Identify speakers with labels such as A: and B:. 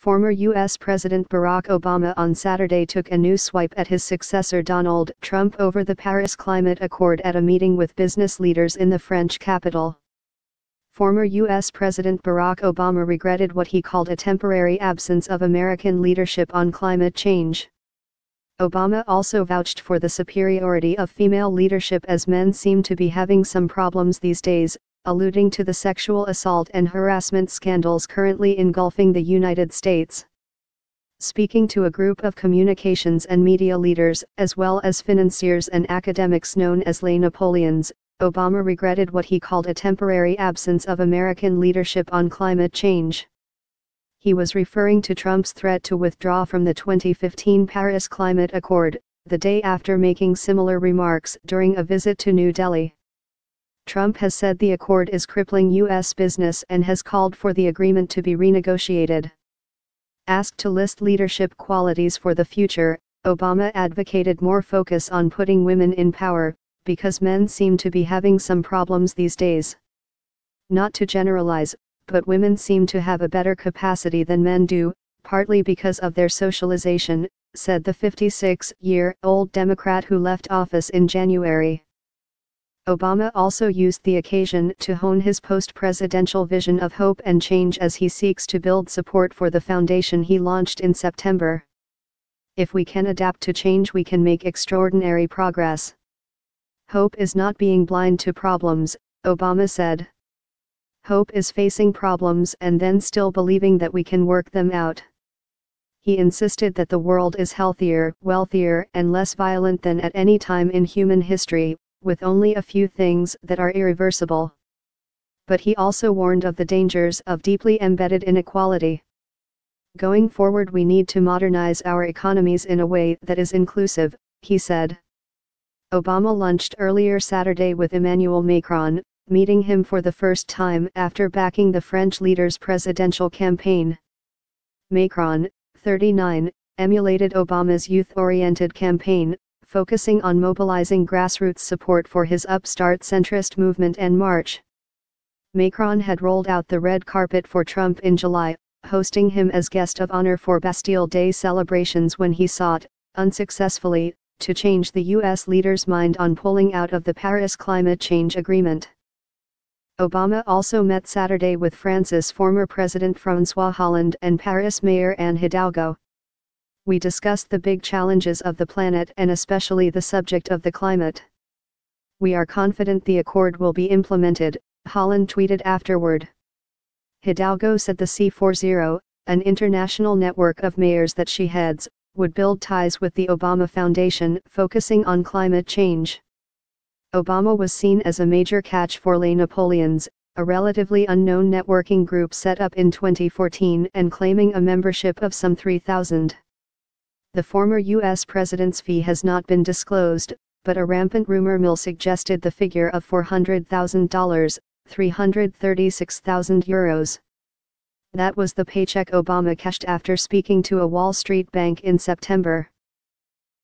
A: Former U.S. President Barack Obama on Saturday took a new swipe at his successor Donald Trump over the Paris Climate Accord at a meeting with business leaders in the French capital. Former U.S. President Barack Obama regretted what he called a temporary absence of American leadership on climate change. Obama also vouched for the superiority of female leadership as men seem to be having some problems these days, alluding to the sexual assault and harassment scandals currently engulfing the United States. Speaking to a group of communications and media leaders, as well as financiers and academics known as Les Napoleons, Obama regretted what he called a temporary absence of American leadership on climate change. He was referring to Trump's threat to withdraw from the 2015 Paris Climate Accord, the day after making similar remarks during a visit to New Delhi. Trump has said the accord is crippling U.S. business and has called for the agreement to be renegotiated. Asked to list leadership qualities for the future, Obama advocated more focus on putting women in power, because men seem to be having some problems these days. Not to generalize, but women seem to have a better capacity than men do, partly because of their socialization, said the 56-year-old Democrat who left office in January. Obama also used the occasion to hone his post-presidential vision of hope and change as he seeks to build support for the foundation he launched in September. If we can adapt to change, we can make extraordinary progress. Hope is not being blind to problems, Obama said. Hope is facing problems and then still believing that we can work them out. He insisted that the world is healthier, wealthier, and less violent than at any time in human history, with only a few things that are irreversible. But he also warned of the dangers of deeply embedded inequality. Going forward, we need to modernize our economies in a way that is inclusive, he said. Obama lunched earlier Saturday with Emmanuel Macron, meeting him for the first time after backing the French leader's presidential campaign. Macron, 39, emulated Obama's youth-oriented campaign, focusing on mobilizing grassroots support for his upstart centrist movement and march. Macron had rolled out the red carpet for Trump in July, hosting him as guest of honor for Bastille Day celebrations when he sought, unsuccessfully, to change the U.S. leader's mind on pulling out of the Paris Climate Change Agreement. Obama also met Saturday with France's former President François Hollande and Paris Mayor Anne Hidalgo. We discussed the big challenges of the planet and especially the subject of the climate. We are confident the accord will be implemented, Hollande tweeted afterward. Hidalgo said the C40, an international network of mayors that she heads, would build ties with the Obama Foundation, focusing on climate change. Obama was seen as a major catch for Les Napoleons, a relatively unknown networking group set up in 2014 and claiming a membership of some 3,000. The former U.S. president's fee has not been disclosed, but a rampant rumor mill suggested the figure of $400,000, €336,000. That was the paycheck Obama cashed after speaking to a Wall Street bank in September.